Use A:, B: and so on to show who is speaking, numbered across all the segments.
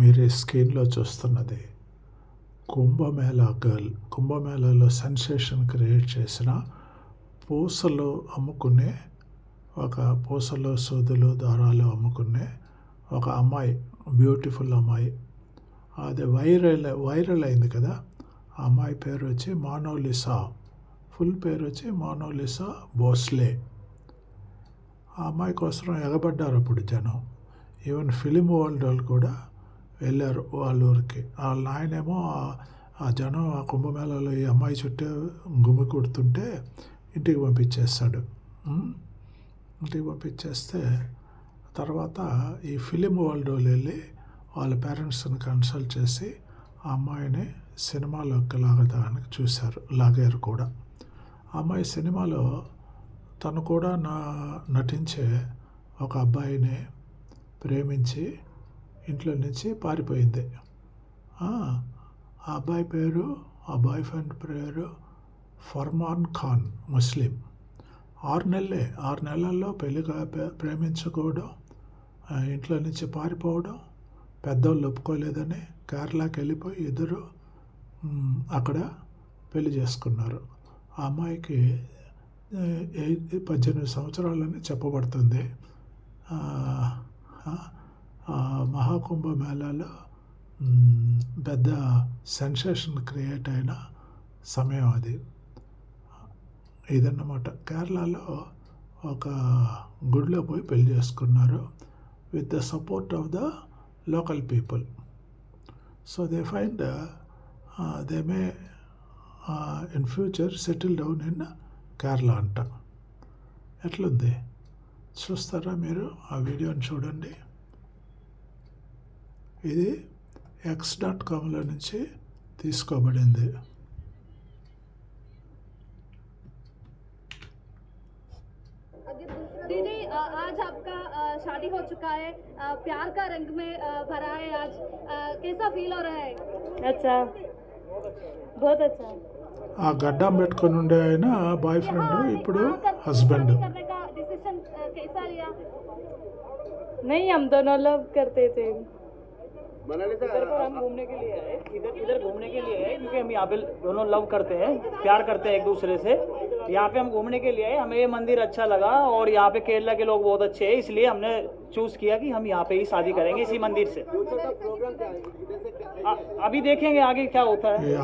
A: మీరు ఈ స్క్రీన్లో చూస్తున్నది కుంభమేళా గర్ల్. కుంభమేళాలో సెన్సేషన్ క్రియేట్ చేసిన పూసలు అమ్ముకునే పూసలు సూదులు దారాలు అమ్ముకునే ఒక అమ్మాయి, బ్యూటిఫుల్ అమ్మాయి. అది వైరల్ అయింది కదా. ఆ అమ్మాయి పేరు వచ్చి మోనాలిసా. ఫుల్ పేరు వచ్చి మోనాలిసా భోస్లే. ఆ అమ్మాయి కోసం ఎగబడ్డారు అప్పుడు జనం. ఈవెన్ ఫిలిం వరల్డ్ వాళ్ళు కూడా వెళ్ళారు వాళ్ళ ఊరికి. వాళ్ళ నాయనేమో ఆ జనం ఆ కుంభమేళాలో ఈ అమ్మాయి చుట్టూ గుమి కొడుతుంటే ఇంటికి పంపించేస్తాడు. ఇంటికి పంపించేస్తే తర్వాత ఈ ఫిలిం వరల్డ్ వాళ్ళు వెళ్ళి వాళ్ళ పేరెంట్స్ని కన్సల్ట్ చేసి ఆ అమ్మాయిని సినిమాలోకి లాగారు కూడా. ఆ అమ్మాయి సినిమాలో తను కూడా నటించే ఒక అబ్బాయిని ప్రేమించి ఇంట్లో నుంచి పారిపోయింది. ఆ అబ్బాయి పేరు, ఆ బాయ్ ఫ్రెండ్ పేరు ఫర్మాన్ ఖాన్, ముస్లిం. 6 నెలల్లో ప్రేమించుకోవడం, ఇంట్లో నుంచి పారిపోవడం, పెద్దోళ్ళు ఒప్పుకోలేదని కేరళకి వెళ్ళిపోయి ఇద్దరు అక్కడ పెళ్లి చేసుకున్నారు. ఆ అమ్మాయికి 18 సంవత్సరాలని చెప్పబడుతుంది. మహాకుంభ మేళాలో పెద్ద సెన్సేషన్ క్రియేట్ అయిన సమయం అది. ఇదన్నమాట. కేరళలో ఒక గుడిలో పోయి పెళ్లి చేసుకున్నారు with the support of the local people. So they find they may in future settle down in Kerala అంట. ఎట్లుంది చూస్తారా మీరు? ఆ వీడియోని చూడండి. ఇది x.comలో నుంచి తీసుకోబడింది.
B: दीदी आज आपका शादी हो चुका है, प्यार का रंग में भरा है आज, कैसा फील हो रहा है?
C: अच्छा, बहुत अच्छा।
A: ఆ గడ్డం పెట్టుకొని ఉండే ఆయన బాయ్ ఫ్రెండ్, ఇప్పుడు హస్బెండ్.
B: करने का डिसीजन कैसा लिया?
C: नहीं, हम दोनों लव करते थे।
D: इधर पर हम घूमने के लिए आए, इधर घूमने के लिए आए क्योंकि हम यहाँ पे दोनों लव करते हैं, प्यार करते हैं एक दूसरे से। यहाँ पे हम घूमने के लिए आए, हमें ये मंदिर अच्छा लगा और यहाँ पे केरला के लोग बहुत अच्छे हैं, इसलिए हमने चूज किया कि हम यहाँ पे ही शादी करेंगे इसी मंदिर से। अभी देखेंगे आगे क्या होता है।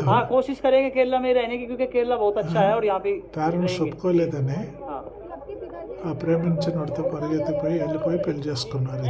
D: हाँ, कोशिश करेंगे केरला में रहने की क्योंकि केरला बहुत अच्छा है और यहाँ पे
A: పేరెంట్స్ ఒప్పుకోలేదని ఆ ప్రేమించినోడితో పరిగెత్తిపోయి వెళ్ళిపోయి పెళ్లి చేసుకున్నారు.